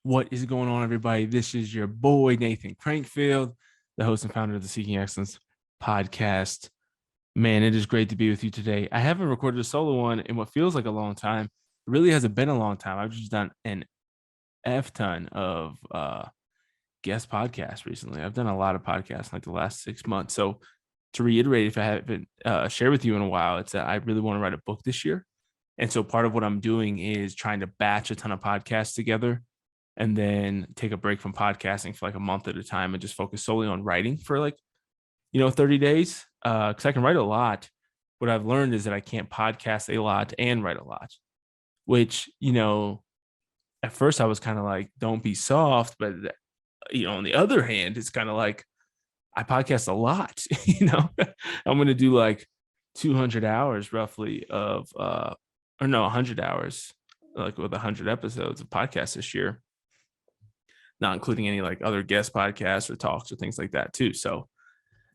What is going on, everybody? This is your boy, Nathan Crankfield, the host and founder of the Seeking Excellence podcast. Man, it is great to be with you today. I haven't recorded a solo one in what feels like a long time. It really hasn't been a long time. I've just done an F ton of guest podcasts recently. I've done a lot of podcasts in like the last 6 months. So to reiterate, if I haven't shared with you in a while, it's that I really want to write a book this year. And so part of what I'm doing is trying to batch a ton of podcasts together and then take a break from podcasting for like a month at a time and just focus solely on writing for 30 days. Cause I can write a lot. What I've learned is that I can't podcast a lot and write a lot, which, at first I was kind of like, don't be soft. But, on the other hand, it's kind of like I podcast a lot, I'm going to do like 200 hours roughly of, 100 hours, like with 100 episodes of podcasts this year, not including any like other guest podcasts or talks or things like that too. So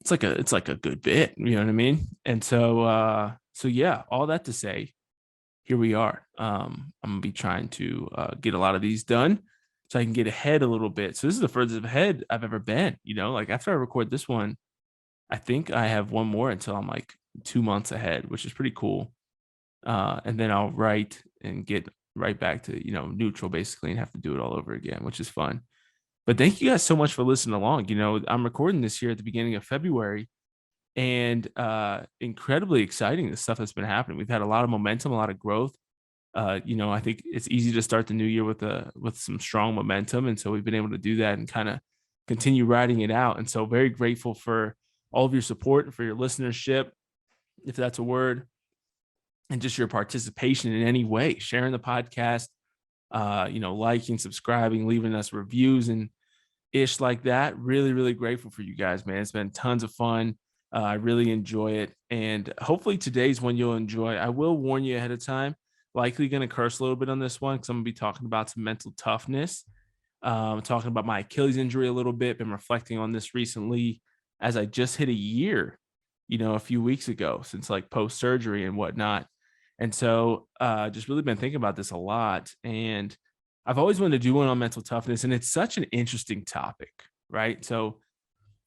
it's like a good bit, you know what I mean? And so yeah, all that to say, here we are. I'm gonna be trying to get a lot of these done so I can get ahead a little bit. So this is the furthest ahead I've ever been, like after I record this one, I think I have one more until I'm like 2 months ahead, which is pretty cool. And then I'll write and get right back to, neutral basically and have to do it all over again, which is fun. But thank you guys so much for listening along. I'm recording this here at the beginning of February, and incredibly exciting, the stuff that's been happening. We've had a lot of momentum, a lot of growth. I think it's easy to start the new year with some strong momentum. And so we've been able to do that and kind of continue riding it out. And so very grateful for all of your support and for your listenership, if that's a word, and just your participation in any way, sharing the podcast, liking, subscribing, leaving us reviews and ish like that. Really, really grateful for you guys, man. It's been tons of fun. I really enjoy it. And hopefully today's one you'll enjoy. I will warn you ahead of time, likely going to curse a little bit on this one because I'm going to be talking about some mental toughness, talking about my Achilles injury a little bit, been reflecting on this recently as I just hit a year, a few weeks ago since like post surgery and whatnot. And so just really been thinking about this a lot. And I've always wanted to do one on mental toughness, and it's such an interesting topic, right? So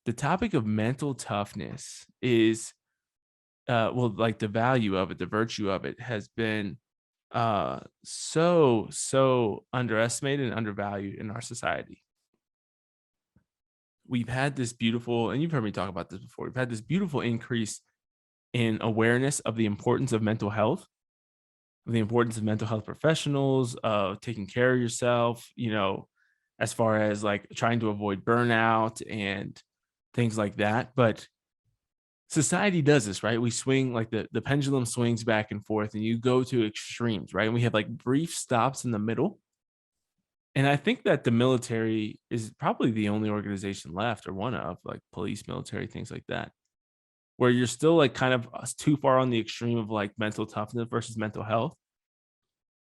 the topic of mental toughness is, like the value of it, the virtue of it has been so underestimated and undervalued in our society. We've had this beautiful, and you've heard me talk about this before, we've had this beautiful increase in awareness of the importance of mental health, the importance of mental health professionals, of taking care of yourself, as far as like trying to avoid burnout and things like that. But society does this, right? We swing like the pendulum swings back and forth and you go to extremes, right? And we have like brief stops in the middle. And I think that the military is probably the only organization left, or one of, like police, military, things like that, where you're still like kind of too far on the extreme of like mental toughness versus mental health.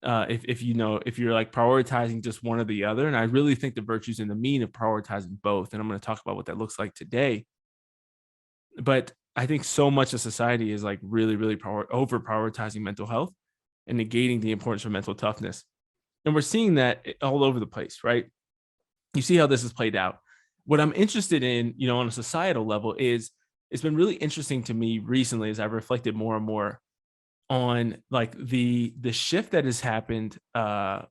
If you're like prioritizing just one or the other. And I really think the virtues and the mean of prioritizing both. And I'm going to talk about what that looks like today. But I think so much of society is like really, really over prioritizing mental health and negating the importance of mental toughness. And we're seeing that all over the place, right? You see how this is played out. What I'm interested in, on a societal level is it's been really interesting to me recently as I've reflected more and more on like the shift that has happened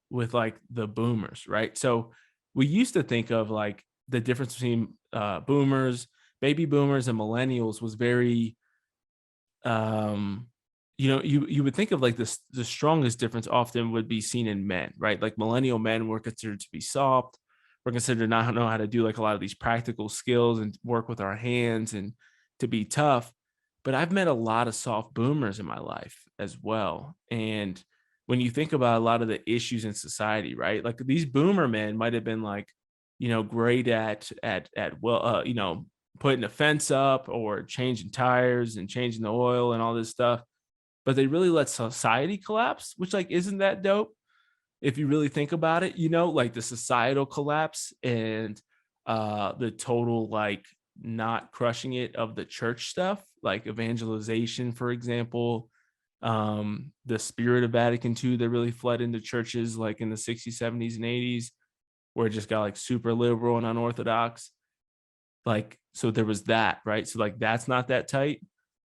with like the boomers, right? So we used to think of like the difference between boomers, baby boomers, and millennials was very you would think of like this, the strongest difference often would be seen in men, right? Like millennial men were considered to be soft, we're considered to not know how to do like a lot of these practical skills and work with our hands and to be tough. But I've met a lot of soft boomers in my life as well. And when you think about a lot of the issues in society, right? Like these boomer men might have been like, great at well, putting a fence up or changing tires and changing the oil and all this stuff. But they really let society collapse, which like isn't that dope if you really think about it, like the societal collapse and the total like not crushing it of the church stuff, like evangelization, for example, the spirit of Vatican II that really fled into churches like in the 60s, 70s, and 80s, where it just got like super liberal and unorthodox. Like, so there was that, right? So like that's not that tight.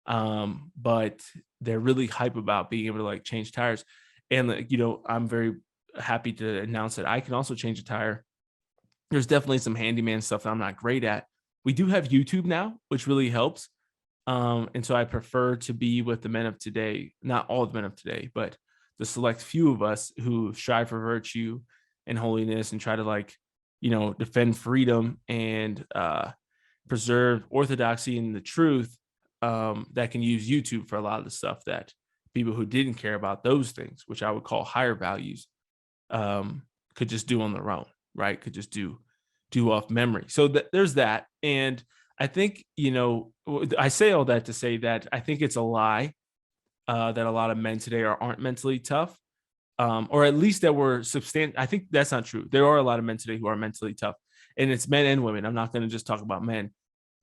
But they're really hype about being able to like change tires. And like, I'm very happy to announce that I can also change a tire. There's definitely some handyman stuff that I'm not great at. We do have YouTube now, which really helps. And so I prefer to be with the men of today, not all the men of today, but the select few of us who strive for virtue and holiness and try to like, defend freedom and preserve orthodoxy and the truth, that can use YouTube for a lot of the stuff that people who didn't care about those things, which I would call higher values, could just do on their own, right? Could just do off memory. So there's that. And I think, I say all that to say that I think it's a lie that a lot of men today aren't mentally tough, or at least that we're substantial. I think that's not true. There are a lot of men today who are mentally tough, and it's men and women. I'm not going to just talk about men,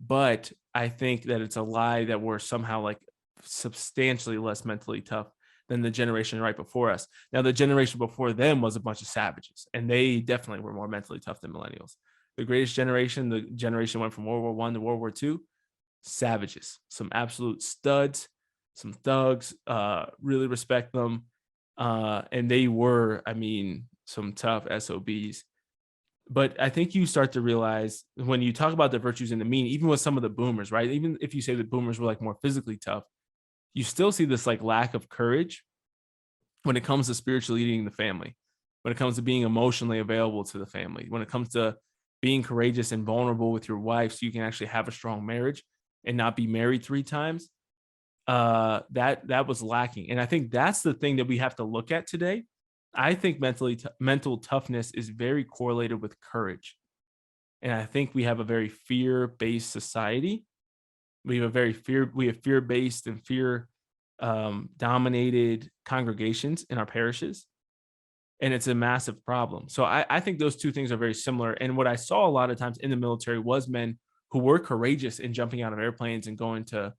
but I think that it's a lie that we're somehow like substantially less mentally tough than the generation right before us. Now, the generation before them was a bunch of savages, and they definitely were more mentally tough than millennials. The greatest generation, the generation went from World War I to World War II, savages, some absolute studs, some thugs, really respect them. And they were, some tough SOBs. But I think you start to realize when you talk about the virtues and the mean, even with some of the boomers, right? Even if you say the boomers were like more physically tough, you still see this like lack of courage when it comes to spiritually leading the family, when it comes to being emotionally available to the family, when it comes to being courageous and vulnerable with your wife so you can actually have a strong marriage and not be married 3 times. That was lacking. And I think that's the thing that we have to look at today. I think mental toughness is very correlated with courage. And I think we have a very fear-based society. We have fear-based and fear dominated congregations in our parishes. And it's a massive problem. So I think those two things are very similar. And what I saw a lot of times in the military was men who were courageous in jumping out of airplanes and going to,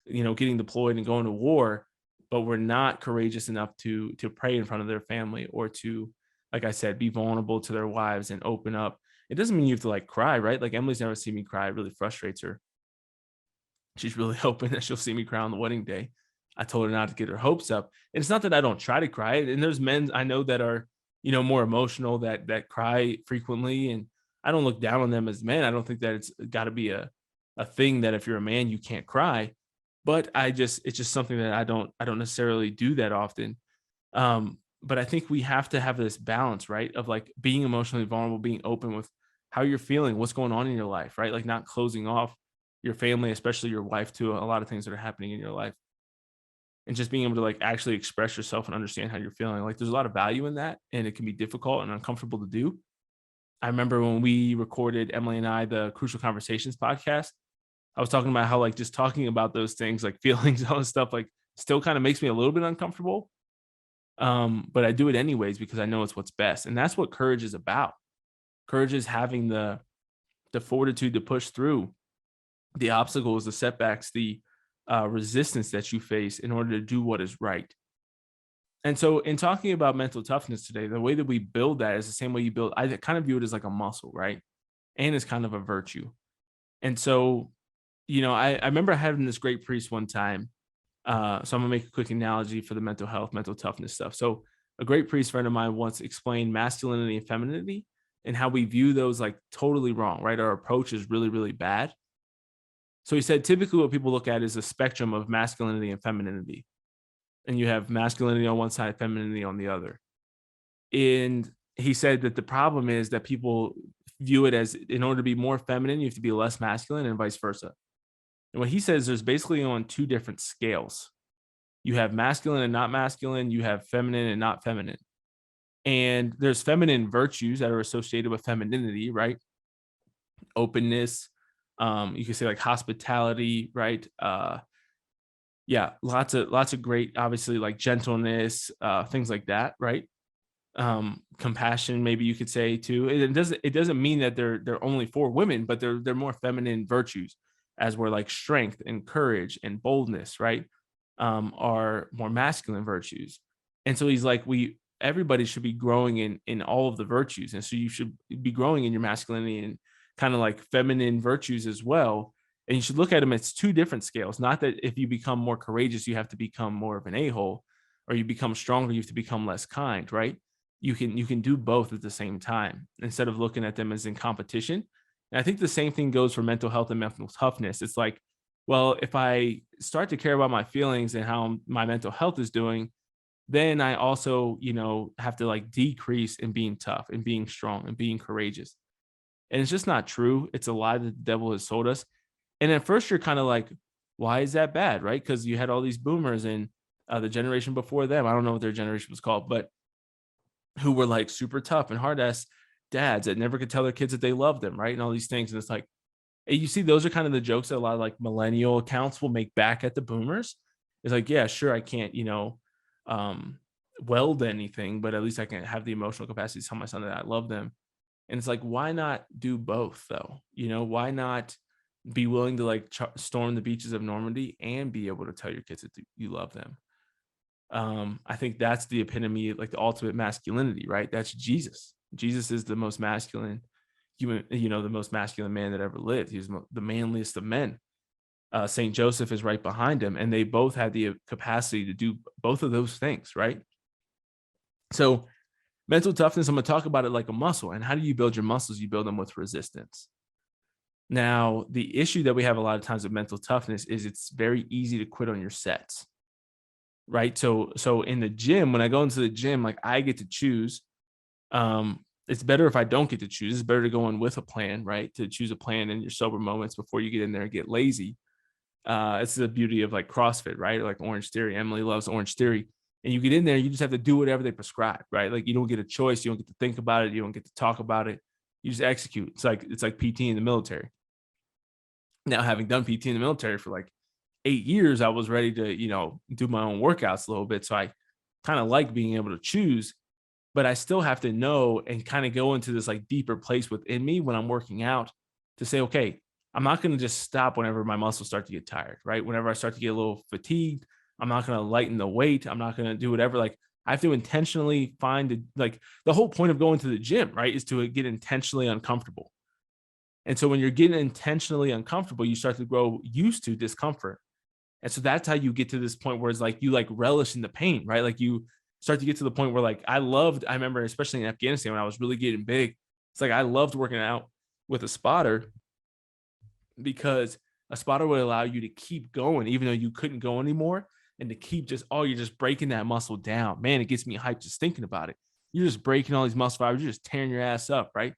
getting deployed and going to war, but were not courageous enough to pray in front of their family or to, like I said, be vulnerable to their wives and open up. It doesn't mean you have to like cry, right? Like Emily's never seen me cry. It really frustrates her. She's really hoping that she'll see me cry on the wedding day. I told her not to get her hopes up. And it's not that I don't try to cry. And there's men I know that are, more emotional that cry frequently. And I don't look down on them as men. I don't think that it's got to be a thing that if you're a man, you can't cry. But it's just something that I don't necessarily do that often. But I think we have to have this balance, right? Of like being emotionally vulnerable, being open with how you're feeling, what's going on in your life, right? Like not closing off your family, especially your wife, to a lot of things that are happening in your life. And just being able to like actually express yourself and understand how you're feeling. Like there's a lot of value in that, and it can be difficult and uncomfortable to do. I remember when we recorded, Emily and I, the Crucial Conversations podcast, I was talking about how like just talking about those things, like feelings, all this stuff, like still kind of makes me a little bit uncomfortable. But I do it anyways because I know it's what's best. And that's what courage is about. Courage is having the fortitude to push through the obstacles, the setbacks, the resistance that you face in order to do what is right. And so in talking about mental toughness today, the way that we build that is the same way you build, I kind of view it as like a muscle, right? And it's kind of a virtue. And so, I remember having this great priest one time. So I'm gonna make a quick analogy for the mental health, mental toughness stuff. So a great priest friend of mine once explained masculinity and femininity and how we view those like totally wrong, right? Our approach is really, really bad. So he said, typically what people look at is a spectrum of masculinity and femininity. And you have masculinity on one side, femininity on the other. And he said that the problem is that people view it as, in order to be more feminine, you have to be less masculine, and vice versa. And what he says, there's basically on 2 different scales. You have masculine and not masculine. You have feminine and not feminine. And there's feminine virtues that are associated with femininity, right? Openness. You can say like hospitality, right? Yeah, lots of great, obviously, like gentleness, things like that, right? Compassion, maybe you could say too. It doesn't mean that they're only for women, but they're more feminine virtues, as were like strength and courage and boldness, right? Are more masculine virtues. And so he's like, everybody should be growing in all of the virtues. And so you should be growing in your masculinity and kind of like feminine virtues as well. And you should look at them as two different scales. Not that if you become more courageous, you have to become more of an a-hole, or you become stronger, you have to become less kind, right? You can do both at the same time instead of looking at them as in competition. And I think the same thing goes for mental health and mental toughness. It's like, well, if I start to care about my feelings and how my mental health is doing, then I also, have to like decrease in being tough and being strong and being courageous. And it's just not true. It's a lie that the devil has sold us. And at first, you're kind of like, why is that bad? Right. Because you had all these boomers and the generation before them. I don't know what their generation was called, but who were like super tough and hard ass dads that never could tell their kids that they loved them. Right. And all these things. And it's like, and you see, those are kind of the jokes that a lot of like millennial accounts will make back at the boomers. It's like, yeah, sure, I can't, um, weld anything, but at least I can have the emotional capacity to tell my son that I love them. And it's like, why not do both though? Why not be willing to like storm the beaches of Normandy and be able to tell your kids that you love them? I think that's the epitome, like the ultimate masculinity, right? That's Jesus. Jesus is the most masculine human, the most masculine man that ever lived. He's the manliest of men. Saint Joseph is right behind him, and they both had the capacity to do both of those things, right? So, mental toughness, I'm going to talk about it like a muscle. And how do you build your muscles? You build them with resistance. Now, the issue that we have a lot of times with mental toughness is it's very easy to quit on your sets, right? So in the gym, when I go into the gym, like I get to choose. It's better if I don't get to choose. It's better to go in with a plan, right? To choose a plan in your sober moments before you get in there and get lazy. It's the beauty of like CrossFit, right? Or like Orange Theory. Emily loves Orange Theory. And you get in there, you just have to do whatever they prescribe, right? Like you don't get a choice, you don't get to think about it, you don't get to talk about it. You just execute. It's like PT in the military. Now, having done PT in the military for like 8 years, I was ready to, do my own workouts a little bit. So I kind of like being able to choose, but I still have to know and kind of go into this like deeper place within me when I'm working out to say, okay, I'm not going to just stop whenever my muscles start to get tired, right? Whenever I start to get a little fatigued, I'm not going to lighten the weight. I'm not going to do whatever. Like I have to intentionally like the whole point of going to the gym, right, is to get intentionally uncomfortable. And so when you're getting intentionally uncomfortable, you start to grow used to discomfort. And so that's how you get to this point where it's like you like relish in the pain, right? Like you start to get to the point where like I remember, especially in Afghanistan when I was really getting big, it's like I loved working out with a spotter because a spotter would allow you to keep going even though you couldn't go anymore, and to keep you're just breaking that muscle down. Man, it gets me hyped just thinking about it. You're just breaking all these muscle fibers, you're just tearing your ass up, right?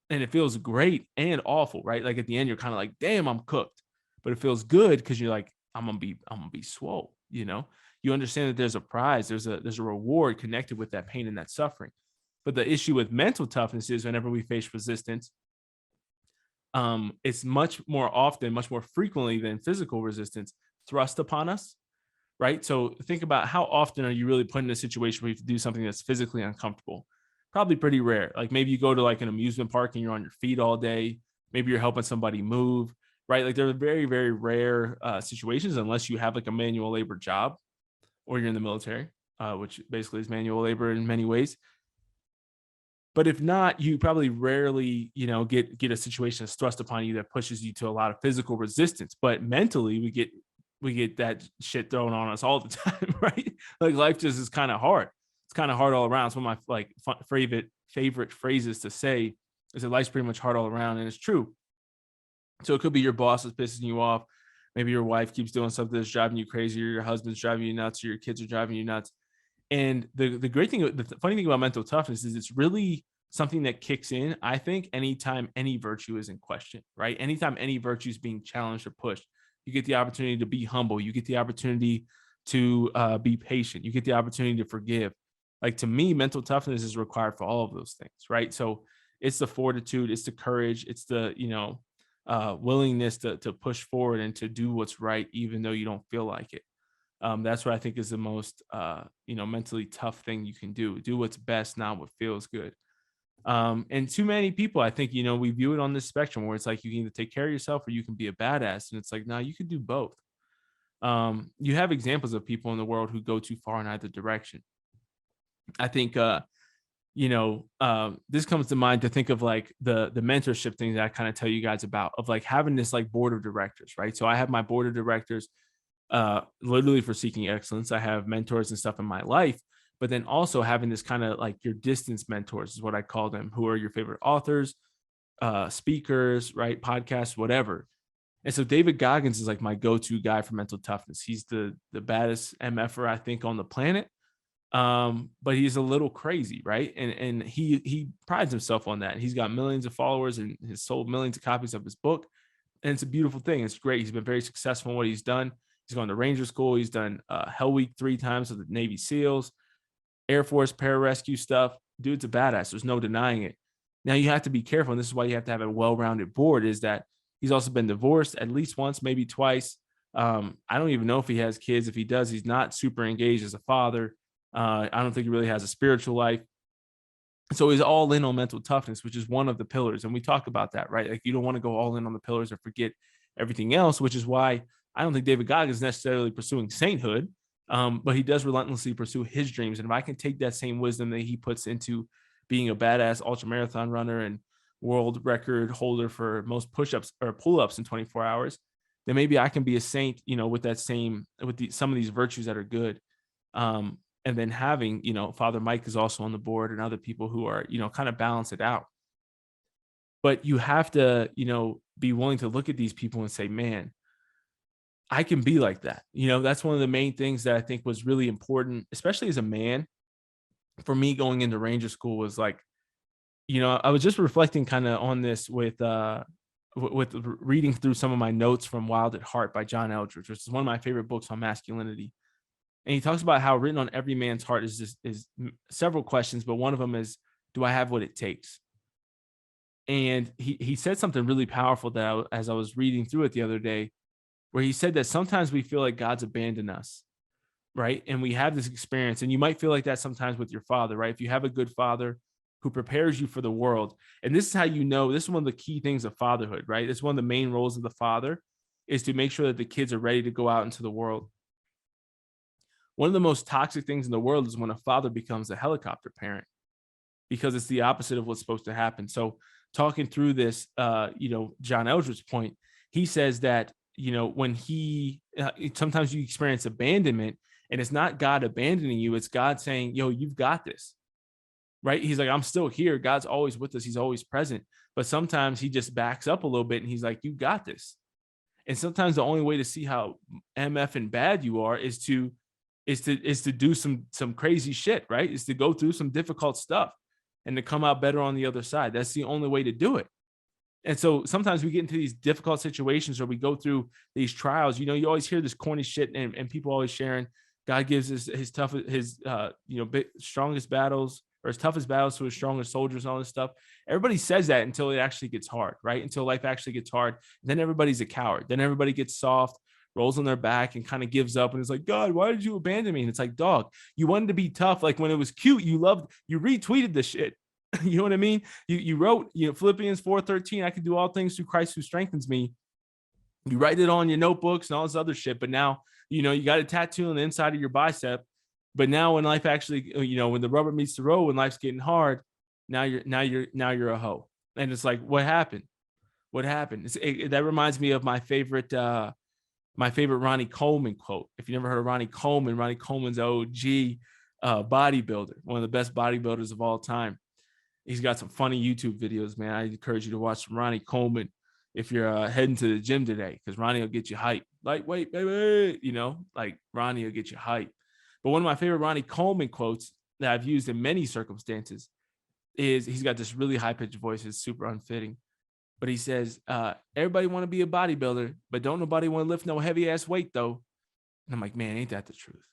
And it feels great and awful, right? Like at the end, you're kind of like, damn, I'm cooked. But it feels good because you're like, I'm gonna be swole, You understand that there's a prize, there's a reward connected with that pain and that suffering. But the issue with mental toughness is whenever we face resistance, it's much more often, much more frequently than physical resistance thrust upon us, right? So think about how often are you really put in a situation where you have to do something that's physically uncomfortable? Probably pretty rare. Like maybe you go to like an amusement park and you're on your feet all day. Maybe you're helping somebody move, right? Like there are very, very rare situations unless you have like a manual labor job or you're in the military, which basically is manual labor in many ways. But if not, you probably rarely, get a situation that's thrust upon you that pushes you to a lot of physical resistance. But mentally, we get that shit thrown on us all the time, right? Like life just is kind of hard. It's kind of hard all around. It's one of my like favorite phrases to say is that life's pretty much hard all around, and it's true. So it could be your boss is pissing you off. Maybe your wife keeps doing something that's driving you crazy, or your husband's driving you nuts, or your kids are driving you nuts. And the great thing, the funny thing about mental toughness is it's really something that kicks in, I think, anytime any virtue is in question, right? Anytime any virtue is being challenged or pushed, you get the opportunity to be humble. You get the opportunity to be patient. You get the opportunity to forgive. Like to me, mental toughness is required for all of those things, right? So it's the fortitude, it's the courage, it's the willingness to push forward and to do what's right, even though you don't feel like it. That's what I think is the most mentally tough thing you can do. Do what's best, not what feels good. And too many people, I think, we view it on this spectrum where it's like you can either take care of yourself or you can be a badass. And it's like, no, you can do both. You have examples of people in the world who go too far in either direction. I think this comes to mind to think of like the mentorship thing that I kind of tell you guys about, of like having this like board of directors, right? So I have my board of directors literally for seeking excellence. I have mentors and stuff in my life, but then also having this kind of like your distance mentors is what I call them, who are your favorite authors, speakers, right? Podcasts, whatever. And so David Goggins is like my go-to guy for mental toughness. He's the baddest MFer I think on the planet. But he's a little crazy, right? And he prides himself on that. He's got millions of followers and has sold millions of copies of his book. And it's a beautiful thing. It's great. He's been very successful in what he's done. He's gone to Ranger School. He's done Hell Week 3 times with the Navy SEALs, Air Force pararescue stuff. Dude's a badass. There's no denying it. Now you have to be careful, and this is why you have to have a well-rounded board, is that he's also been divorced at least once, maybe twice. I don't even know if he has kids. If he does, he's not super engaged as a father. I don't think he really has a spiritual life. So he's all in on mental toughness, which is one of the pillars. And we talk about that, right? Like you don't want to go all in on the pillars or forget everything else, which is why I don't think David Goggins is necessarily pursuing sainthood, but he does relentlessly pursue his dreams. And if I can take that same wisdom that he puts into being a badass ultramarathon runner and world record holder for most push-ups or pull-ups in 24 hours, then maybe I can be a saint, with that same, with some of these virtues that are good. And then having, Father Mike is also on the board and other people who are, kind of balance it out. But you have to, be willing to look at these people and say, man, I can be like that. That's one of the main things that I think was really important, especially as a man, for me going into Ranger School was like, I was just reflecting kind of on this with reading through some of my notes from Wild at Heart by John Eldredge, which is one of my favorite books on masculinity. And he talks about how written on every man's heart is several questions, but one of them is, do I have what it takes? And he said something really powerful that as I was reading through it the other day, where he said that sometimes we feel like God's abandoned us, right? And we have this experience, and you might feel like that sometimes with your father, right? If you have a good father who prepares you for the world, and this is how this is one of the key things of fatherhood, right? It's one of the main roles of the father, is to make sure that the kids are ready to go out into the world. One of the most toxic things in the world is when a father becomes a helicopter parent, because it's the opposite of what's supposed to happen. So talking through this, John Eldredge's point, he says that, when sometimes you experience abandonment, and it's not God abandoning you, it's God saying, yo, you've got this, right? He's like, I'm still here. God's always with us. He's always present. But sometimes he just backs up a little bit and he's like, you got this. And sometimes the only way to see how MF and bad you are is to do some crazy shit, right? Is to go through some difficult stuff and to come out better on the other side. That's the only way to do it. And so sometimes we get into these difficult situations, or we go through these trials. You always hear this corny shit, and people always sharing God gives his strongest battles, or his toughest battles to his strongest soldiers, and all this stuff. Everybody says that until it actually gets hard, right? Until life actually gets hard. Then everybody's a coward. Then everybody gets soft, rolls on their back, and kind of gives up, and it's like, God, why did you abandon me? And it's like, dog, you wanted to be tough. Like when it was cute, you retweeted the shit. You know what I mean? You wrote, Philippians 4:13, I can do all things through Christ who strengthens me. You write it on your notebooks and all this other shit. But now, you got a tattoo on the inside of your bicep. But now when life actually, when the rubber meets the road, when life's getting hard, now you're a hoe. And it's like, what happened? What happened? That reminds me of my favorite Ronnie Coleman quote. If you never heard of Ronnie Coleman's OG bodybuilder, one of the best bodybuilders of all time. He's got some funny YouTube videos, man. I encourage you to watch some Ronnie Coleman if you're heading to the gym today, because Ronnie will get you hype. Lightweight, baby. Like Ronnie will get you hype. But one of my favorite Ronnie Coleman quotes that I've used in many circumstances is, he's got this really high-pitched voice. It's super unfitting. But he says, everybody want to be a bodybuilder, but don't nobody want to lift no heavy-ass weight, though. And I'm like, man, ain't that the truth?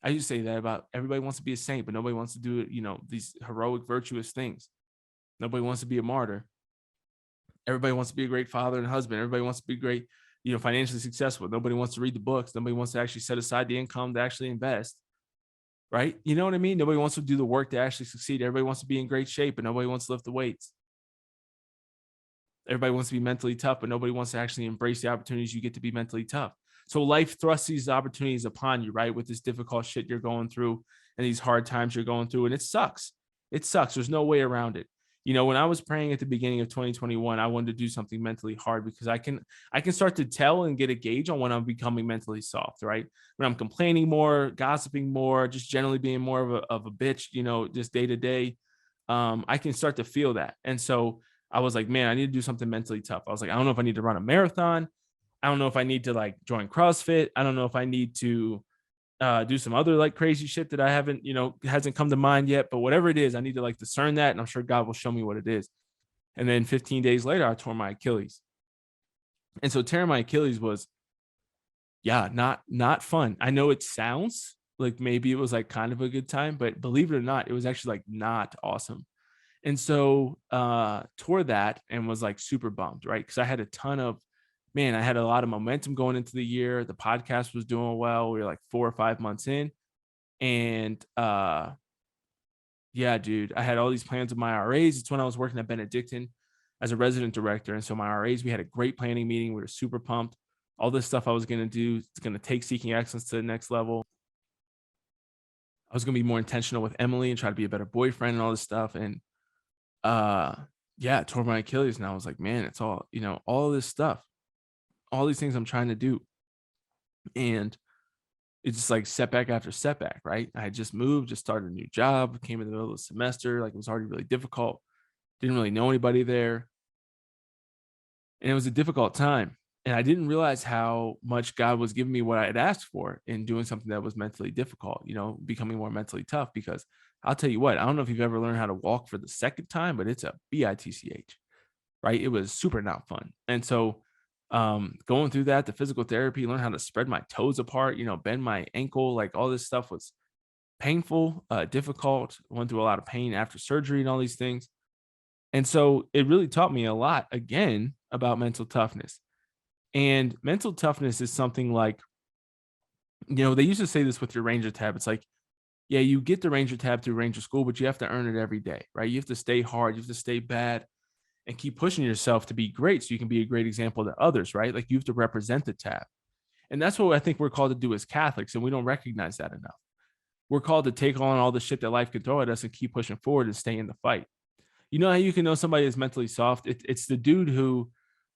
I used to say that about everybody wants to be a saint, but nobody wants to do, these heroic, virtuous things. Nobody wants to be a martyr. Everybody wants to be a great father and husband. Everybody wants to be great, financially successful. Nobody wants to read the books. Nobody wants to actually set aside the income to actually invest. Right? You know what I mean? Nobody wants to do the work to actually succeed. Everybody wants to be in great shape, but nobody wants to lift the weights. Everybody wants to be mentally tough, but nobody wants to actually embrace the opportunities you get to be mentally tough. So life thrusts these opportunities upon you, right? With this difficult shit you're going through, and these hard times you're going through, and it sucks. It sucks. There's no way around it. When I was praying at the beginning of 2021, I wanted to do something mentally hard because I can start to tell and get a gauge on when I'm becoming mentally soft, right? When I'm complaining more, gossiping more, just generally being more of a bitch, just day to day. I can start to feel that. And so I was like, man, I need to do something mentally tough. I was like, I don't know if I need to run a marathon. I don't know if I need to like join CrossFit. I don't know if I need to do some other like crazy shit that I haven't, hasn't come to mind yet. But whatever it is, I need to like discern that, and I'm sure God will show me what it is. And then 15 days later, I tore my Achilles. And so tearing my Achilles was, yeah, not fun. I know it sounds like maybe it was like kind of a good time, but believe it or not, it was actually like not awesome. And so tore that and was like super bummed, right? Because I had I had a lot of momentum going into the year. The podcast was doing well. We were like 4 or 5 months in. And yeah, dude, I had all these plans with my RAs. It's when I was working at Benedictine as a resident director. And so my RAs, we had a great planning meeting. We were super pumped. All this stuff I was going to do, it's going to take Seeking Excellence to the next level. I was going to be more intentional with Emily and try to be a better boyfriend and all this stuff. And yeah, tore my Achilles. And I was like, man, it's all, all this stuff, all these things I'm trying to do. And it's just like setback after setback, right? I had just moved, just started a new job, came in the middle of the semester. Like it was already really difficult. Didn't really know anybody there. And it was a difficult time. And I didn't realize how much God was giving me what I had asked for in doing something that was mentally difficult, becoming more mentally tough. Because I'll tell you what, I don't know if you've ever learned how to walk for the second time, but it's a bitch, right? It was super not fun. And so going through that, the physical therapy, learn how to spread my toes apart, bend my ankle, like all this stuff was painful, difficult, went through a lot of pain after surgery and all these things. And so it really taught me a lot again about mental toughness. And mental toughness is something like, they used to say this with your Ranger tab. It's like, yeah, you get the Ranger tab through Ranger school, but you have to earn it every day, right? You have to stay hard, you have to stay bad and keep pushing yourself to be great so you can be a great example to others, right? Like you have to represent the tab. And that's what I think we're called to do as Catholics, and we don't recognize that enough. We're called to take on all the shit that life can throw at us and keep pushing forward and stay in the fight. You know how you can know somebody is mentally soft? It's the dude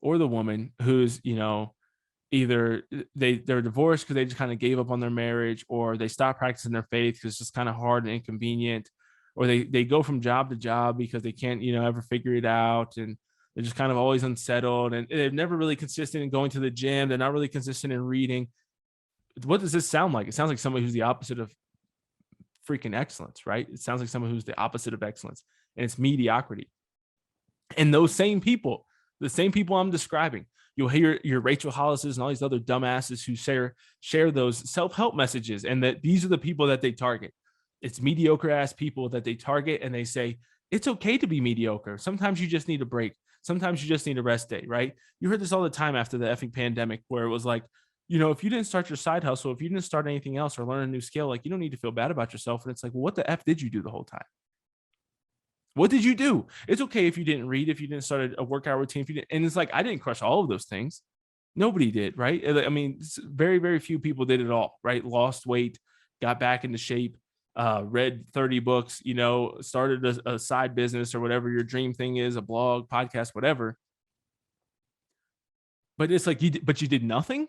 or the woman who's, either they're divorced because they just kind of gave up on their marriage, or they stop practicing their faith because it's just kind of hard and inconvenient, or they go from job to job because they can't, ever figure it out. And they're just kind of always unsettled, and they're never really consistent in going to the gym. They're not really consistent in reading. What does this sound like? It sounds like somebody who's the opposite of freaking excellence, right? It sounds like someone who's the opposite of excellence, and it's mediocrity. And those same people, the same people I'm describing, you'll hear your Rachel Hollises and all these other dumbasses who share those self-help messages, and that these are the people that they target. It's mediocre ass people that they target, and they say, it's okay to be mediocre. Sometimes you just need a break. Sometimes you just need a rest day, right? You heard this all the time after the effing pandemic, where it was like, if you didn't start your side hustle, if you didn't start anything else or learn a new skill, like you don't need to feel bad about yourself. And it's like, well, what the F did you do the whole time? What did you do? It's okay if you didn't read, if you didn't start a workout routine, if you didn't, and it's like, I didn't crush all of those things. Nobody did, right? I mean, very, very few people did it all, right? Lost weight, got back into shape, read 30 books, started a side business or whatever your dream thing is, a blog, podcast, whatever. But it's like, you did nothing.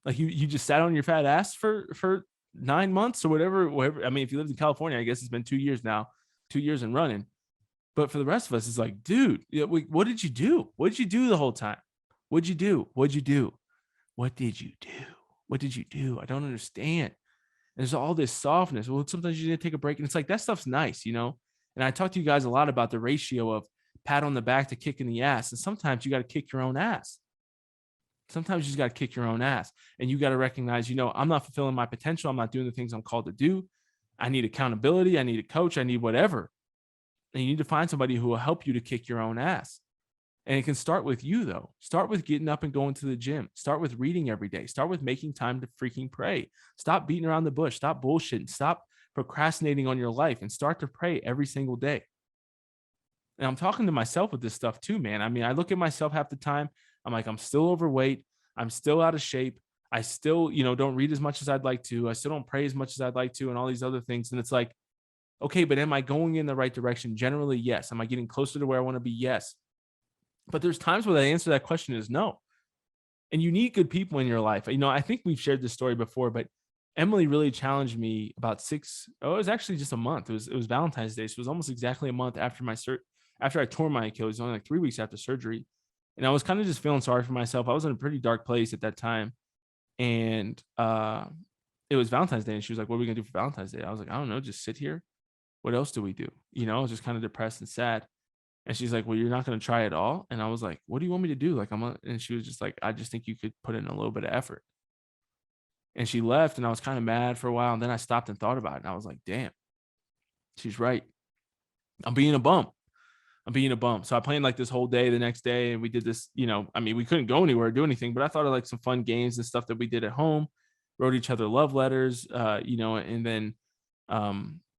Like you just sat on your fat ass for 9 months or whatever. I mean, if you lived in California, I guess it's been 2 years now, 2 years and running. But for the rest of us, it's like, dude, what did you do? What did you do the whole time? What'd you do? What'd you do? What did you do? What did you do? I don't understand. And there's all this softness. Well, sometimes you need to take a break. And it's like, that stuff's nice, And I talk to you guys a lot about the ratio of pat on the back to kick in the ass. And sometimes you got to kick your own ass. Sometimes you just got to kick your own ass. And you got to recognize, I'm not fulfilling my potential. I'm not doing the things I'm called to do. I need accountability. I need a coach. I need whatever. And you need to find somebody who will help you to kick your own ass. And it can start with you, though. Start with getting up and going to the gym. Start with reading every day. Start with making time to freaking pray. Stop beating around the bush. Stop bullshitting. Stop procrastinating on your life and start to pray every single day. And I'm talking to myself with this stuff too, man. I mean, I look at myself half the time. I'm like, I'm still overweight. I'm still out of shape. I still, don't read as much as I'd like to. I still don't pray as much as I'd like to, and all these other things. And it's like, okay, but am I going in the right direction? Generally, yes. Am I getting closer to where I want to be? Yes. But there's times where the answer to that question is no. And you need good people in your life. I think we've shared this story before, but Emily really challenged me about it was actually just a month. It was Valentine's Day. So it was almost exactly a month after after I tore my Achilles, only like 3 weeks after surgery. And I was kind of just feeling sorry for myself. I was in a pretty dark place at that time. And it was Valentine's Day. And she was like, what are we going to do for Valentine's Day? I was like, I don't know, just sit here. What else do we do? I was just kind of depressed and sad. And she's like, well, you're not going to try it all. And I was like, what do you want me to do? And she was just like, I just think you could put in a little bit of effort. And she left, and I was kind of mad for a while. And then I stopped and thought about it. And I was like, damn, she's right. I'm being a bum. So I planned like this whole day the next day. And we did this, we couldn't go anywhere or do anything, but I thought of like some fun games and stuff that we did at home, wrote each other love letters, and then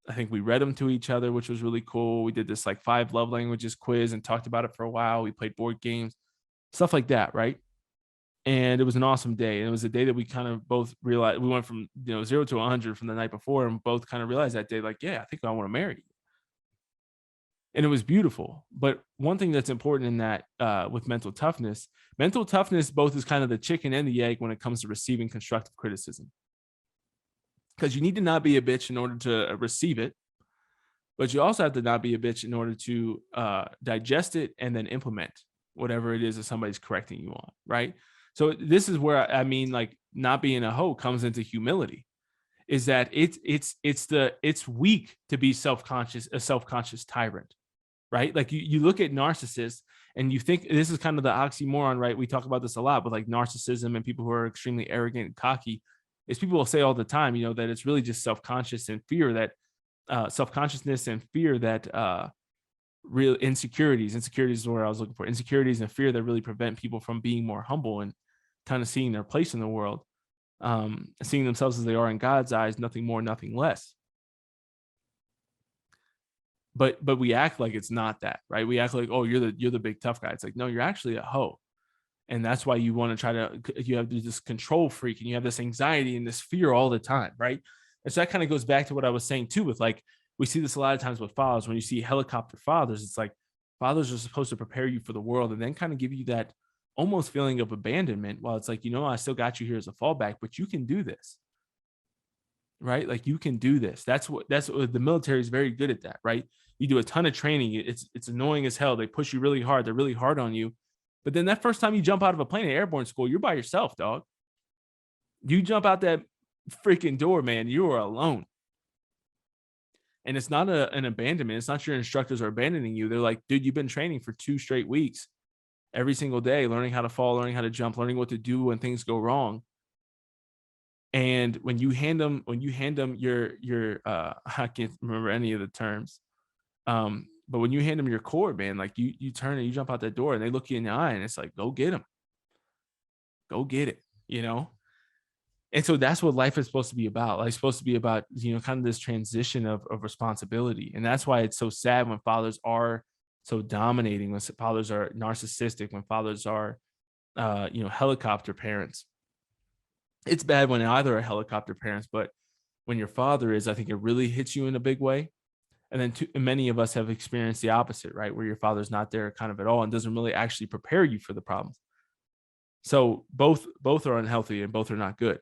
I think we read them to each other, which was really cool. We did this like 5 love languages quiz and talked about it for a while. We played board games, stuff like that. Right. And it was an awesome day. And it was a day that we kind of both realized we went from, 0 to 100 from the night before, and both kind of realized that day, like, yeah, I think I want to marry you. And it was beautiful. But one thing that's important in that with mental toughness both is kind of the chicken and the egg when it comes to receiving constructive criticism. Because you need to not be a bitch in order to receive it, but you also have to not be a bitch in order to digest it and then implement whatever it is that somebody's correcting you on, right? So this is where like not being a hoe comes into humility, is that it's weak to be self-conscious, a self-conscious tyrant, right? Like you look at narcissists and you think this is kind of the oxymoron, right? We talk about this a lot with like narcissism and people who are extremely arrogant and cocky. Is people will say all the time, that it's really just self-conscious and fear that self-consciousness and fear that real insecurities is where I was looking for, insecurities and fear that really prevent people from being more humble and kind of seeing their place in the world, seeing themselves as they are in God's eyes, nothing more, nothing less. But we act like it's not that, right? We act like, oh, you're the big tough guy. It's like, no, you're actually a hoe. And that's why you want to you have this control freak and you have this anxiety and this fear all the time, right? And so that kind of goes back to what I was saying too, with like, we see this a lot of times with fathers. When you see helicopter fathers, it's like fathers are supposed to prepare you for the world and then kind of give you that almost feeling of abandonment, while it's like, I still got you here as a fallback, but you can do this, right? Like you can do this. That's what the military is very good at that, right? You do a ton of training. It's annoying as hell. They push you really hard. They're really hard on you. But then that first time you jump out of a plane at airborne school, you're by yourself, dog. You jump out that freaking door, man, you are alone. And it's not an abandonment. It's not your instructors are abandoning you. They're like, dude, you've been training for 2 straight weeks, every single day, learning how to fall, learning how to jump, learning what to do when things go wrong. And when you hand them your I can't remember any of the terms. But when you hand them your cord, man, like you turn and you jump out that door and they look you in the eye and it's like, go get them. Go get it, And so that's what life is supposed to be about. Like, it's supposed to be about, kind of this transition of responsibility. And that's why it's so sad when fathers are so dominating, when fathers are narcissistic, when fathers are, helicopter parents. It's bad when either are helicopter parents, but when your father is, I think it really hits you in a big way. And then many of us have experienced the opposite, right? Where your father's not there kind of at all and doesn't really actually prepare you for the problems. So both are unhealthy and both are not good.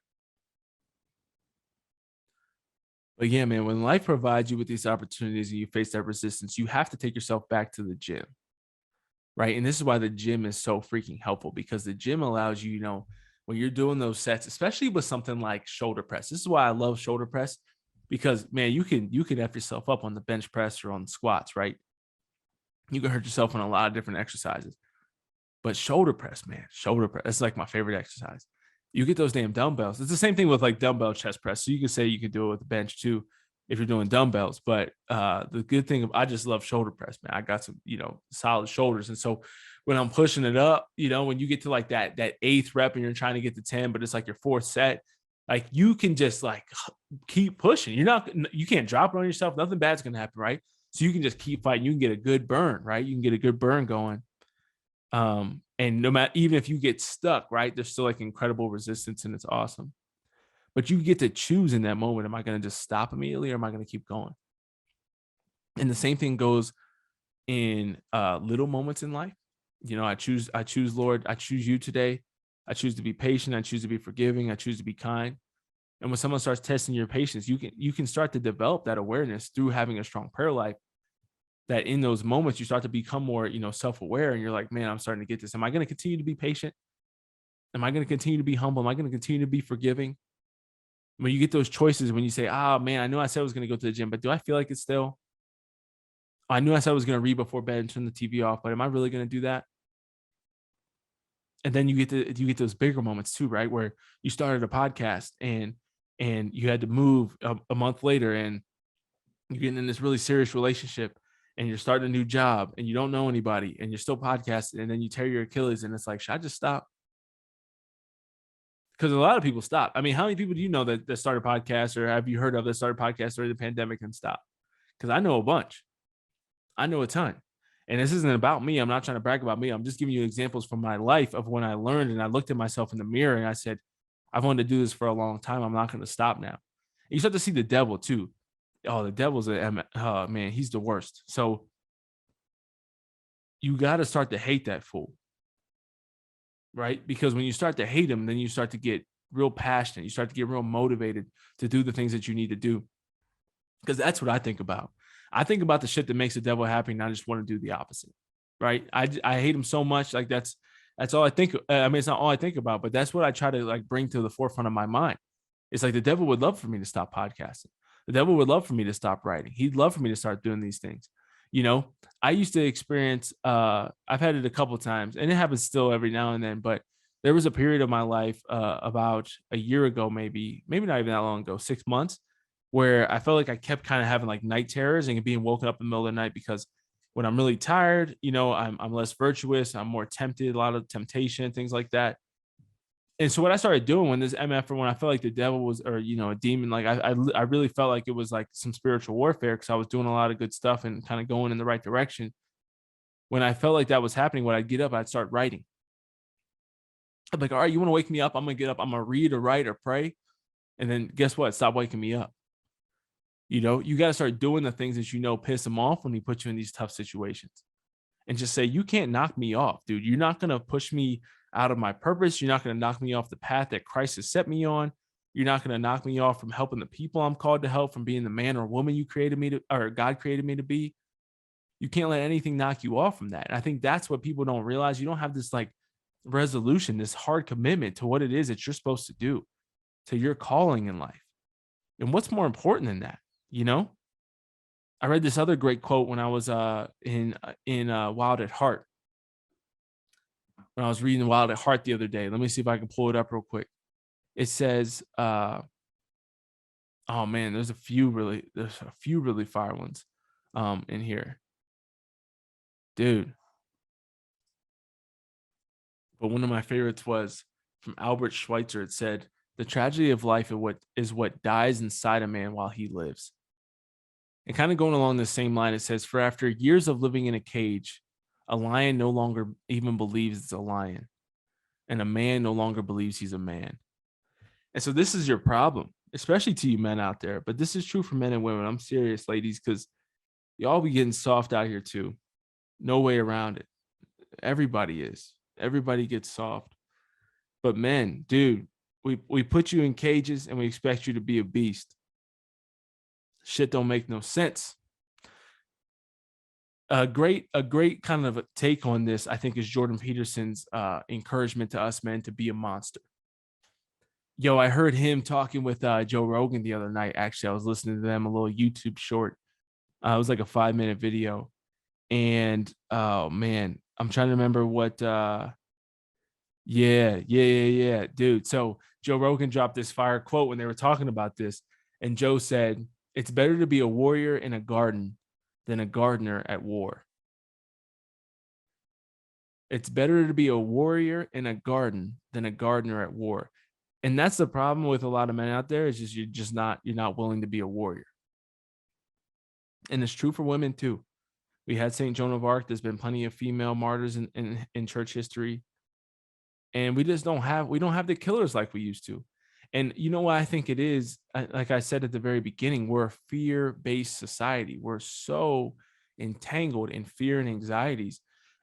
But yeah, man, when life provides you with these opportunities and you face that resistance, you have to take yourself back to the gym, right? And this is why the gym is so freaking helpful, because the gym allows you, when you're doing those sets, especially with something like shoulder press. This is why I love shoulder press, because man, you can F yourself up on the bench press or on the squats, right? You can hurt yourself on a lot of different exercises. But shoulder press, man, that's like my favorite exercise. You get those damn dumbbells. It's the same thing with like dumbbell chest press. So you could say you could do it with the bench too if you're doing dumbbells. But the good thing, I just love shoulder press, man. I got some, solid shoulders. And so when I'm pushing it up, when you get to like that 8th rep and you're trying to get to 10, but it's like your 4th set, like you can just like keep pushing. You can't drop it on yourself. Nothing bad's going to happen, right? So you can just keep fighting. You can get a good burn, right? You can get a good burn going. And no matter, even if you get stuck, right, there's still like incredible resistance, and it's awesome. But you get to choose in that moment. Am I going to just stop immediately, or am I going to keep going? And the same thing goes in little moments in life. I choose, Lord, I choose you today. I choose to be patient. I choose to be forgiving. I choose to be kind. And when someone starts testing your patience, you can start to develop that awareness through having a strong prayer life, that in those moments you start to become more, self-aware, and you're like, man, I'm starting to get this. Am I going to continue to be patient? Am I going to continue to be humble? Am I going to continue to be forgiving? When you get those choices, when you say, oh man, I know I said I was going to go to the gym, but do I feel like it's still? I knew I said I was going to read before bed and turn the TV off, but am I really going to do that? And then you get those bigger moments too, right? Where you started a podcast and you had to move a month later, and you're getting in this really serious relationship, and you're starting a new job, and you don't know anybody, and you're still podcasting, and then you tear your Achilles, and it's like, should I just stop? Because a lot of people stop. I mean, how many people do you know that started podcasts, or have you heard of that started podcasts during the pandemic and stop? Because I know a bunch. I know a ton. And this isn't about me. I'm not trying to brag about me. I'm just giving you examples from my life of when I learned, and I looked at myself in the mirror and I said, I've wanted to do this for a long time. I'm not going to stop now. And you start to see the devil too. Oh, the devil's oh man, he's the worst. So you got to start to hate that fool, right? Because when you start to hate him, then you start to get real passionate. You start to get real motivated to do the things that you need to do. Because that's what I think about. I think about the shit that makes the devil happy, and I just want to do the opposite, right? I hate him so much. Like that's all I think. I mean, it's not all I think about, but that's what I try to like bring to the forefront of my mind. It's like the devil would love for me to stop podcasting. The devil would love for me to stop writing. He'd love for me to start doing these things. I used to experience, I've had it a couple of times, and it happens still every now and then, but there was a period of my life about a year ago, maybe not even that long ago, 6 months, where I felt like I kept kind of having like night terrors and being woken up in the middle of the night, because when I'm really tired, I'm less virtuous. I'm more tempted, a lot of temptation, things like that. And so what I started doing when this MF, or when I felt like the devil was, or, a demon, like I really felt like it was like some spiritual warfare, because I was doing a lot of good stuff and kind of going in the right direction. When I felt like that was happening, when I'd get up, I'd start writing. I'm like, all right, you want to wake me up? I'm going to get up. I'm going to read or write or pray. And then guess what? Stop waking me up. You got to start doing the things that piss them off when he puts you in these tough situations, and just say, you can't knock me off, dude. You're not going to push me out of my purpose. You're not going to knock me off the path that Christ has set me on. You're not going to knock me off from helping the people I'm called to help, from being the man or woman you created me to, or God created me to be. You can't let anything knock you off from that. And I think that's what people don't realize. You don't have this like resolution, this hard commitment to what it is that you're supposed to do, to your calling in life. And what's more important than that? I read this other great quote when I was in Wild at Heart. When I was reading Wild at Heart the other day, let me see if I can pull it up real quick. It says, oh man, there's a few really fire ones in here, dude. But one of my favorites was from Albert Schweitzer. It said, the tragedy of life is what dies inside a man while he lives. And kind of going along the same line, it says, for after years of living in a cage, a lion no longer even believes it's a lion, and a man no longer believes he's a man. And so this is your problem, especially to you men out there. But this is true for men and women. I'm serious, ladies, because y'all be getting soft out here too. No way around it. Everybody is. Everybody gets soft. But men, dude, we put you in cages and we expect you to be a beast. Shit don't make no sense. A great kind of a take on this, I think, is Jordan Peterson's encouragement to us men to be a monster. Yo, I heard him talking with Joe Rogan the other night. Actually, I was listening to them, a little YouTube short. It was like a 5-minute video. And oh man, I'm trying to remember what yeah, dude. So Joe Rogan dropped this fire quote when they were talking about this. And Joe said, it's better to be a warrior in a garden than a gardener at war. It's better to be a warrior in a garden than a gardener at war. And that's the problem with a lot of men out there, is just you're not willing to be a warrior. And it's true for women too. We had St. Joan of Arc. There's been plenty of female martyrs in church history. And we just don't have the killers like we used to. And you know what I think it is? Like I said at the very beginning, we're a fear-based society. We're so entangled in fear and anxieties.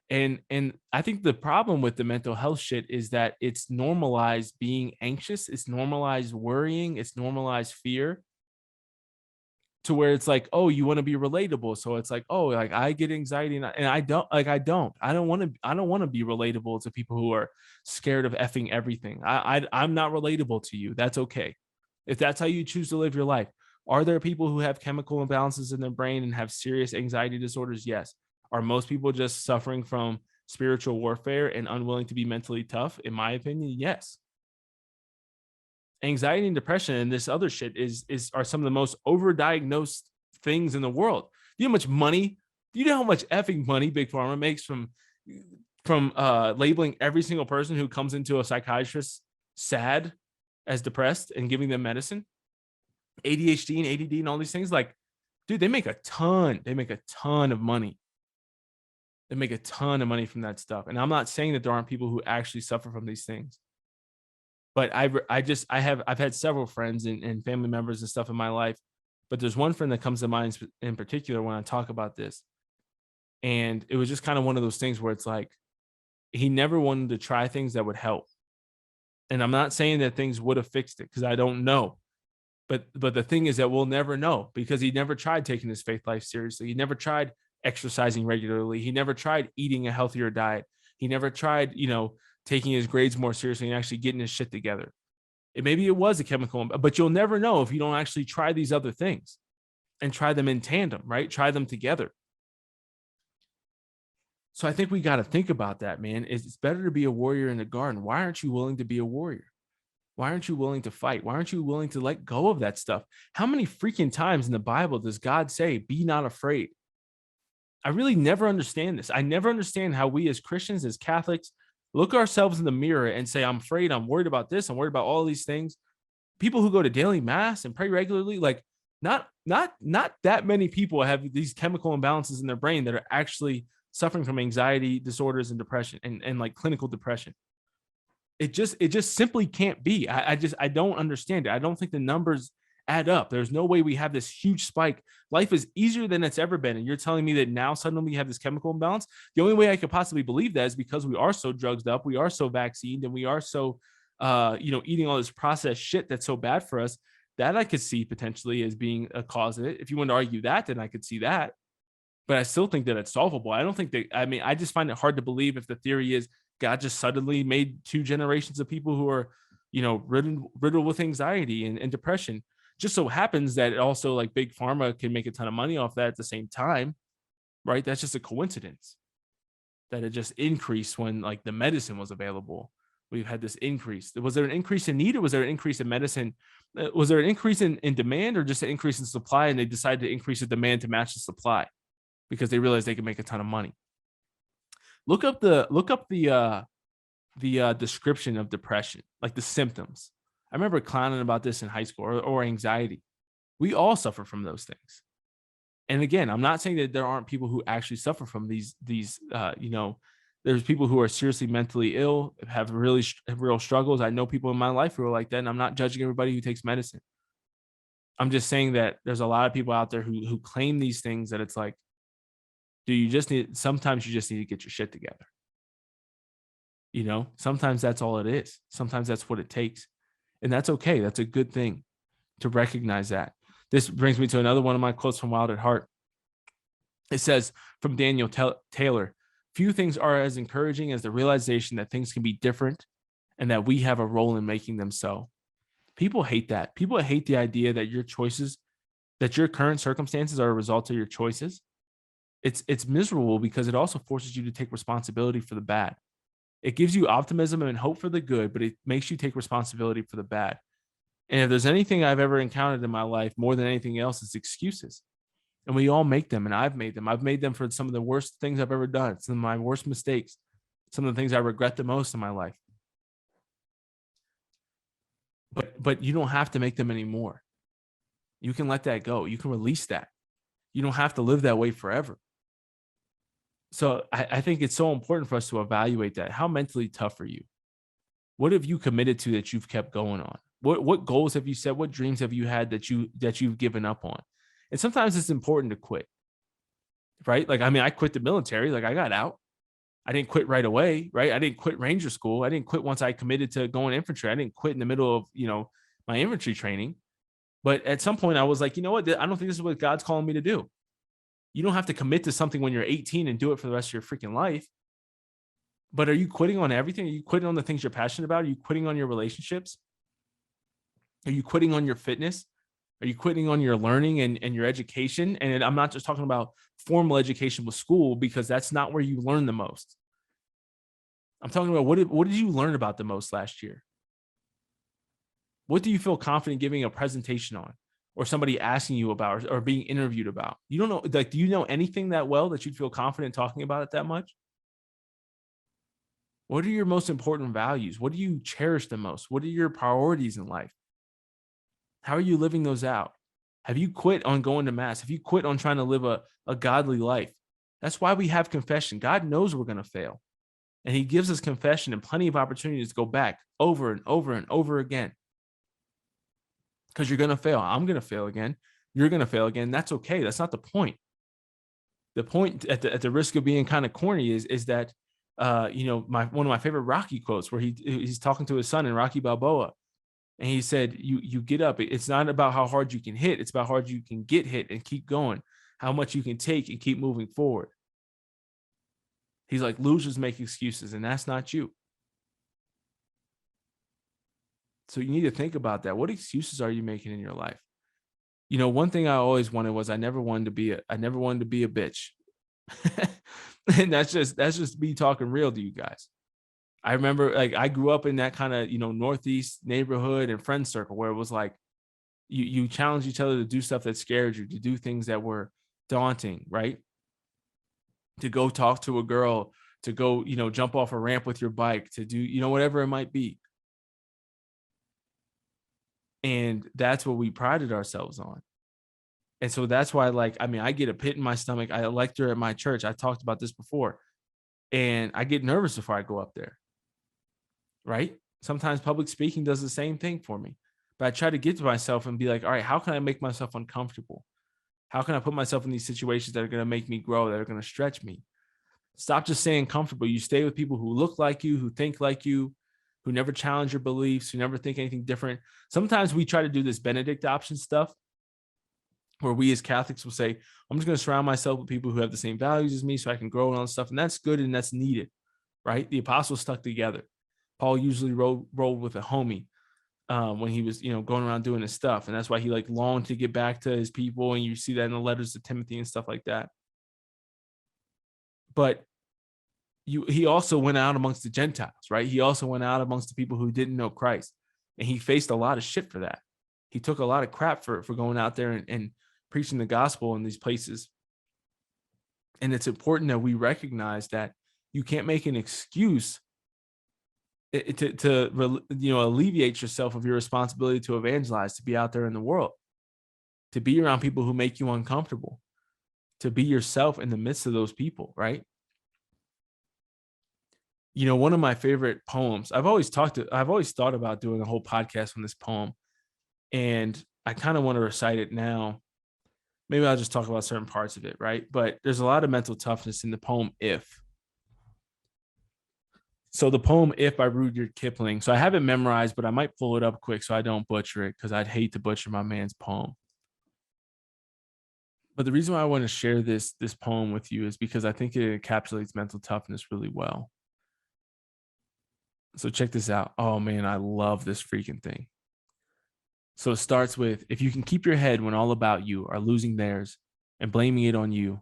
And I think the problem with the mental health shit is that it's normalized being anxious, it's normalized worrying, it's normalized fear, to where it's like, oh, you want to be relatable. So it's like, oh, like I get anxiety and I don't like, I don't want to be relatable to people who are scared of effing everything. I'm not relatable to you. That's okay. If that's how you choose to live your life. Are there people who have chemical imbalances in their brain and have serious anxiety disorders? Yes. Are most people just suffering from spiritual warfare and unwilling to be mentally tough? In my opinion, yes. Anxiety and depression and this other shit is are some of the most overdiagnosed things in the world. Do you know how much money? Do you know how much effing money Big Pharma makes from labeling every single person who comes into a psychiatrist sad as depressed and giving them medicine? ADHD and ADD and all these things. Like, dude, they make a ton. They make a ton of money. They make a ton of money from that stuff. And I'm not saying that there aren't people who actually suffer from these things. But I've had several friends and family members and stuff in my life, but there's one friend that comes to mind in particular when I talk about this. And it was just kind of one of those things where it's like he never wanted to try things that would help. And I'm not saying that things would have fixed it because I don't know. But the thing is that we'll never know because he never tried taking his faith life seriously. He never tried exercising regularly. He never tried eating a healthier diet. He never tried, taking his grades more seriously and actually getting his shit together. Maybe it was a chemical, but you'll never know if you don't actually try these other things and try them in tandem, right? Try them together. So I think we got to think about that, man. It's better to be a warrior in the garden. Why aren't you willing to be a warrior? Why aren't you willing to fight? Why aren't you willing to let go of that stuff? How many freaking times in the Bible does God say, be not afraid? I really never understand this. I never understand how we as Christians, as Catholics, look ourselves in the mirror and say, I'm afraid, I'm worried about this, I'm worried about all these things. People who go to daily mass and pray regularly, like not that many people have these chemical imbalances in their brain that are actually suffering from anxiety disorders and depression and like clinical depression. It just simply can't be. I don't understand it. I don't think the numbers add up. There's no way we have this huge spike. Life is easier than it's ever been. And you're telling me that now suddenly we have this chemical imbalance. The only way I could possibly believe that is because we are so drugged up, we are so vaccinated, and we are so eating all this processed shit that's so bad for us. That I could see potentially as being a cause of it. If you want to argue that, then I could see that. But I still think that it's solvable. I don't think that, I just find it hard to believe if the theory is God just suddenly made 2 generations of people who are, riddled with anxiety and depression. Just so happens that it also like big pharma can make a ton of money off that at the same time, right? That's just a coincidence that it just increased when like the medicine was available. We've had this increase. Was there an increase in need or was there an increase in medicine? Was there an increase in demand or just an increase in supply? And they decided to increase the demand to match the supply because they realized they could make a ton of money. Look up the description of depression, like the symptoms. I remember clowning about this in high school or anxiety. We all suffer from those things. And again, I'm not saying that there aren't people who actually suffer from these, there's people who are seriously mentally ill, have real struggles. I know people in my life who are like that, and I'm not judging everybody who takes medicine. I'm just saying that there's a lot of people out there who claim these things that it's like, sometimes you just need to get your shit together. Sometimes that's all it is. Sometimes that's what it takes. And that's okay. That's a good thing to recognize that. This brings me to another one of my quotes from Wild at Heart. It says from Daniel Taylor, few things are as encouraging as the realization that things can be different and that we have a role in making them so. People hate that. People hate the idea that that your current circumstances are a result of your choices. It's miserable because it also forces you to take responsibility for the bad. It gives you optimism and hope for the good, but it makes you take responsibility for the bad. And if there's anything I've ever encountered in my life more than anything else, it's excuses. And we all make them, and I've made them. I've made them for some of the worst things I've ever done, some of my worst mistakes, some of the things I regret the most in my life. But you don't have to make them anymore. You can let that go. You can release that. You don't have to live that way forever. So I think it's so important for us to evaluate that. How mentally tough are you? What have you committed to that you've kept going on? What goals have you set? What dreams have you had that you've given up on? And sometimes it's important to quit, right? Like, I mean, I quit the military, like I got out. I didn't quit right away, right? I didn't quit Ranger School. I didn't quit once I committed to going infantry. I didn't quit in the middle of, my infantry training. But at some point I was like, you know what? I don't think this is what God's calling me to do. You don't have to commit to something when you're 18 and do it for the rest of your freaking life. But are you quitting on everything? Are you quitting on the things you're passionate about? Are you quitting on your relationships? Are you quitting on your fitness? Are you quitting on your learning and your education? And I'm not just talking about formal education with school, because that's not where you learn the most. I'm talking about what did you learn about the most last year? What do you feel confident giving a presentation on, or somebody asking you about, or being interviewed about? You don't know, like, do you know anything that well that you'd feel confident talking about it that much? What are your most important values? What do you cherish the most? What are your priorities in life? How are you living those out? Have you quit on going to mass? Have you quit on trying to live a godly life? That's why we have confession. God knows we're going to fail. And he gives us confession and plenty of opportunities to go back over and over and over again. Because you're going to fail. I'm going to fail again. You're going to fail again. That's okay. That's not the point. The point, at the risk of being kind of corny, is that one of my favorite Rocky quotes, where he's talking to his son in Rocky Balboa, and he said, you get up. It's not about how hard you can hit. It's about how hard you can get hit and keep going, how much you can take and keep moving forward. He's like, losers make excuses, and that's not you. So you need to think about that. What excuses are you making in your life? One thing I always wanted was, I never wanted to be a bitch. And that's just me talking real to you guys. I remember, like, I grew up in that kind of, Northeast neighborhood and friend circle where it was like, you challenge each other to do stuff that scared you, to do things that were daunting, right? To go talk to a girl, to go, jump off a ramp with your bike, to do, whatever it might be. And that's what we prided ourselves on. And so that's why, like, I mean, I get a pit in my stomach. I lecture at my church. I talked about this before. And I get nervous before I go up there. Right? Sometimes public speaking does the same thing for me. But I try to get to myself and be like, all right, how can I make myself uncomfortable? How can I put myself in these situations that are going to make me grow, that are going to stretch me? Stop just saying comfortable. You stay with people who look like you, who think like you, who never challenge your beliefs, who never think anything different. Sometimes we try to do this Benedict option stuff, where we as Catholics will say, I'm just going to surround myself with people who have the same values as me so I can grow and all this stuff. And that's good and that's needed, right? The apostles stuck together. Paul usually rolled with a homie when he was, going around doing his stuff. And that's why he like longed to get back to his people. And you see that in the letters to Timothy and stuff like that. But he also went out amongst the Gentiles, right? He also went out amongst the people who didn't know Christ. And he faced a lot of shit for that. He took a lot of crap for going out there and preaching the gospel in these places. And it's important that we recognize that you can't make an excuse to alleviate yourself of your responsibility to evangelize, to be out there in the world, to be around people who make you uncomfortable, to be yourself in the midst of those people, right? One of my favorite poems, I've always thought about doing a whole podcast on this poem, and I kind of want to recite it now. Maybe I'll just talk about certain parts of it, right? But there's a lot of mental toughness in the poem If. So the poem If by Rudyard Kipling. So I have it memorized, but I might pull it up quick so I don't butcher it, because I'd hate to butcher my man's poem. But the reason why I want to share this poem with you is because I think it encapsulates mental toughness really well. So check this out. Oh man, I love this freaking thing. So it starts with, if you can keep your head when all about you are losing theirs and blaming it on you,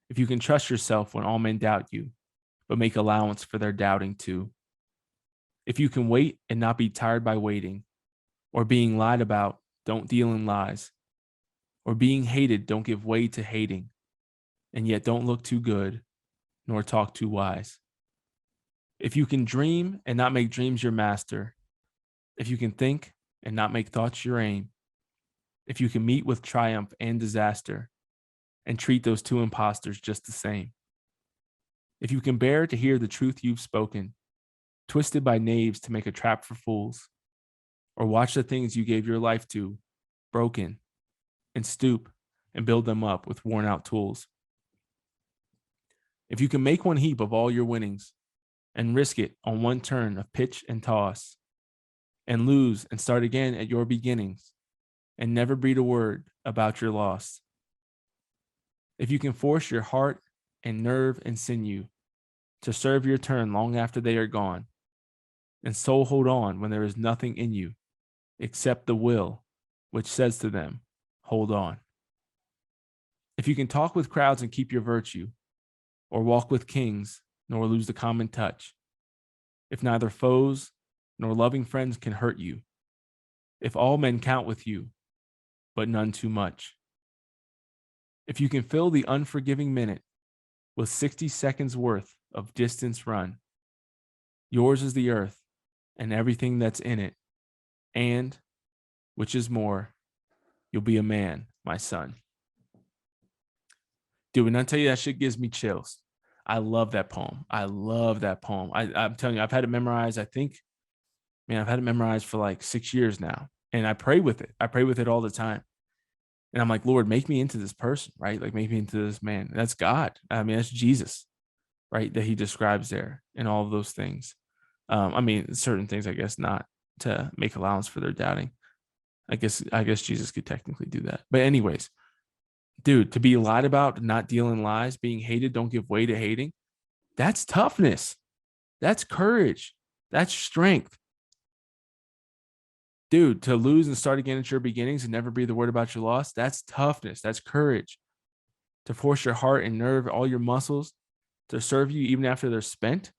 if you can trust yourself when all men doubt you, but make allowance for their doubting too, if you can wait and not be tired by waiting, or being lied about, don't deal in lies, or being hated, don't give way to hating, and yet don't look too good, nor talk too wise. If you can dream and not make dreams your master, if you can think and not make thoughts your aim, if you can meet with triumph and disaster, and treat those two impostors just the same, if you can bear to hear the truth you've spoken, twisted by knaves to make a trap for fools, or watch the things you gave your life to broken and stoop and build them up with worn out tools. If you can make one heap of all your winnings and risk it on one turn of pitch and toss, and lose and start again at your beginnings, and never breathe a word about your loss. If you can force your heart and nerve and sinew to serve your turn long after they are gone, and so hold on when there is nothing in you except the will which says to them, hold on. If you can talk with crowds and keep your virtue, or walk with kings nor lose the common touch, if neither foes nor loving friends can hurt you, if all men count with you, but none too much, if you can fill the unforgiving minute with 60 seconds worth of distance run, yours is the earth and everything that's in it, and, which is more, you'll be a man, my son. Dude, when I tell you that shit gives me chills. I love that poem. I'm telling you, I've had it memorized, I've had it memorized for like 6 years now. And I pray with it. I pray with it all the time. And I'm like, Lord, make me into this person, right? Like, make me into this man. That's God. I mean, that's Jesus, right? That he describes there and all of those things. Certain things, I guess, not to make allowance for their doubting. I guess Jesus could technically do that. But anyways, dude, to be lied about, not dealing lies, being hated, don't give way to hating. That's toughness. That's courage. That's strength. Dude, to lose and start again at your beginnings and never breathe a word about your loss, that's toughness. That's courage. To force your heart and nerve, all your muscles to serve you even after they're spent.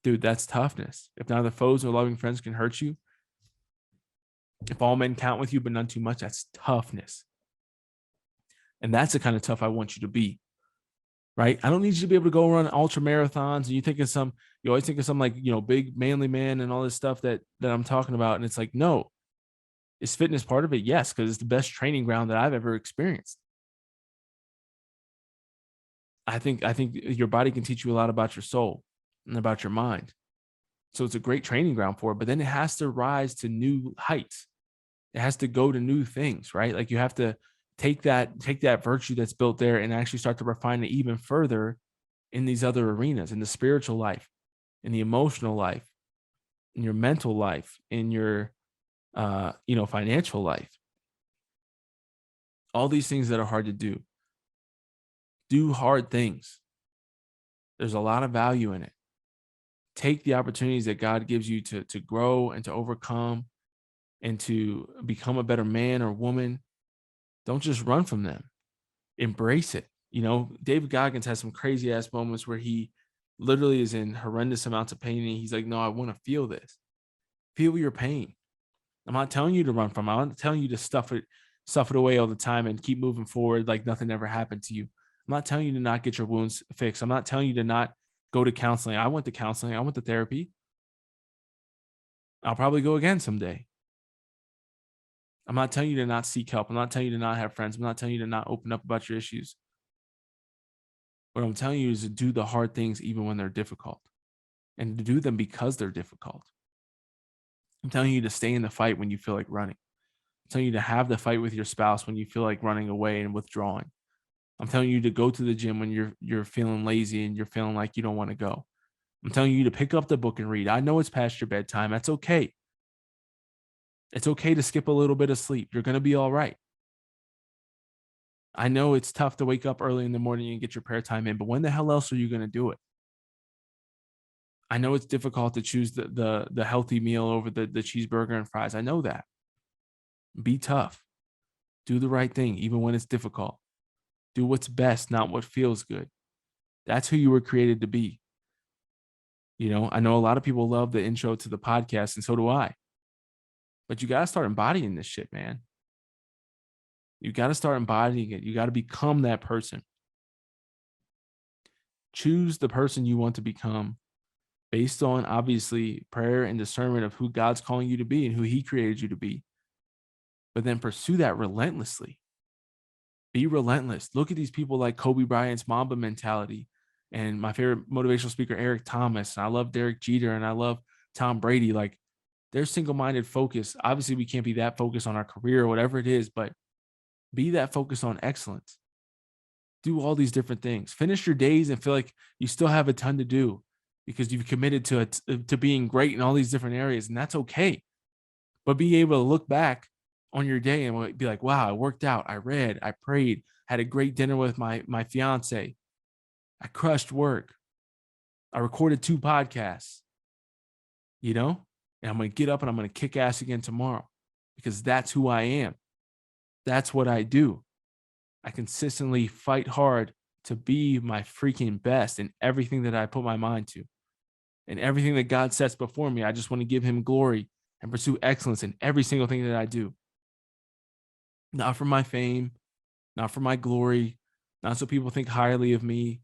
Dude, that's toughness. If neither foes or loving friends can hurt you, if all men count with you, but none too much, that's toughness. And that's the kind of tough I want you to be, right? I don't need you to be able to go run ultra marathons. And you always think of some like, big manly man and all this stuff that I'm talking about. And it's like, no, is fitness part of it? Yes, because it's the best training ground that I've ever experienced. I think your body can teach you a lot about your soul and about your mind. So it's a great training ground for it, but then it has to rise to new heights. It has to go to new things, right? Like you have to take that virtue that's built there and actually start to refine it even further in these other arenas, in the spiritual life, in the emotional life, in your mental life, in your financial life. All these things that are hard to do. Do hard things. There's a lot of value in it. Take the opportunities that God gives you to grow and to overcome and to become a better man or woman. Don't just run from them. Embrace it. David Goggins has some crazy ass moments where he literally is in horrendous amounts of pain and he's like, no, I want to feel this. Feel your pain. I'm not telling you to run from it. I'm not telling you to stuff it away all the time and keep moving forward like nothing ever happened to you. I'm not telling you to not get your wounds fixed. I'm not telling you to not go to counseling. I went to counseling. I went to therapy. I'll probably go again someday. I'm not telling you to not seek help. I'm not telling you to not have friends. I'm not telling you to not open up about your issues. What I'm telling you is to do the hard things even when they're difficult and to do them because they're difficult. I'm telling you to stay in the fight when you feel like running. I'm telling you to have the fight with your spouse when you feel like running away and withdrawing. I'm telling you to go to the gym when you're feeling lazy and you're feeling like you don't want to go. I'm telling you to pick up the book and read. I know it's past your bedtime. That's okay. It's okay to skip a little bit of sleep. You're going to be all right. I know it's tough to wake up early in the morning and get your prayer time in, but when the hell else are you going to do it? I know it's difficult to choose the healthy meal over the cheeseburger and fries. I know that. Be tough. Do the right thing, even when it's difficult. Do what's best, not what feels good. That's who you were created to be. I know a lot of people love the intro to the podcast, and so do I. But you got to start embodying this shit, man. You got to start embodying it. You got to become that person. Choose the person you want to become based on, obviously, prayer and discernment of who God's calling you to be and who he created you to be. But then pursue that relentlessly. Be relentless. Look at these people like Kobe Bryant's Mamba mentality and my favorite motivational speaker, Eric Thomas, and I love Derek Jeter, and I love Tom Brady. Like, they're single-minded focus. Obviously, we can't be that focused on our career or whatever it is, but be that focused on excellence. Do all these different things. Finish your days and feel like you still have a ton to do because you've committed to being great in all these different areas, and that's okay. But be able to look back on your day and be like, wow, I worked out, I read, I prayed, had a great dinner with my fiance, I crushed work, I recorded 2 podcasts, you know, and I'm going to get up and I'm going to kick ass again tomorrow because that's who I am. That's what I do. I consistently fight hard to be my freaking best in everything that I put my mind to. And everything that God sets before me, I just want to give him glory and pursue excellence in every single thing that I do. Not for my fame, not for my glory, not so people think highly of me,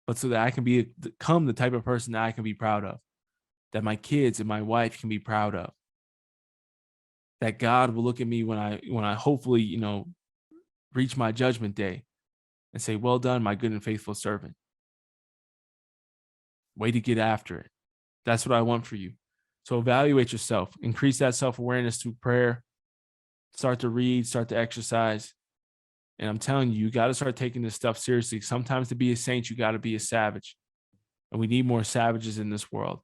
but so that I can become the type of person that I can be proud of, that my kids and my wife can be proud of, that God will look at me when I hopefully, reach my judgment day and say, well done, my good and faithful servant. Way to get after it. That's what I want for you. So evaluate yourself, increase that self-awareness through prayer, start to read, start to exercise. And I'm telling you, you got to start taking this stuff seriously. Sometimes to be a saint, you got to be a savage. And we need more savages in this world.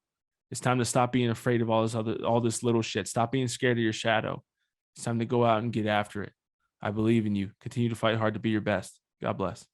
It's time to stop being afraid of all this little shit. Stop being scared of your shadow. It's time to go out and get after it. I believe in you. Continue to fight hard to be your best. God bless.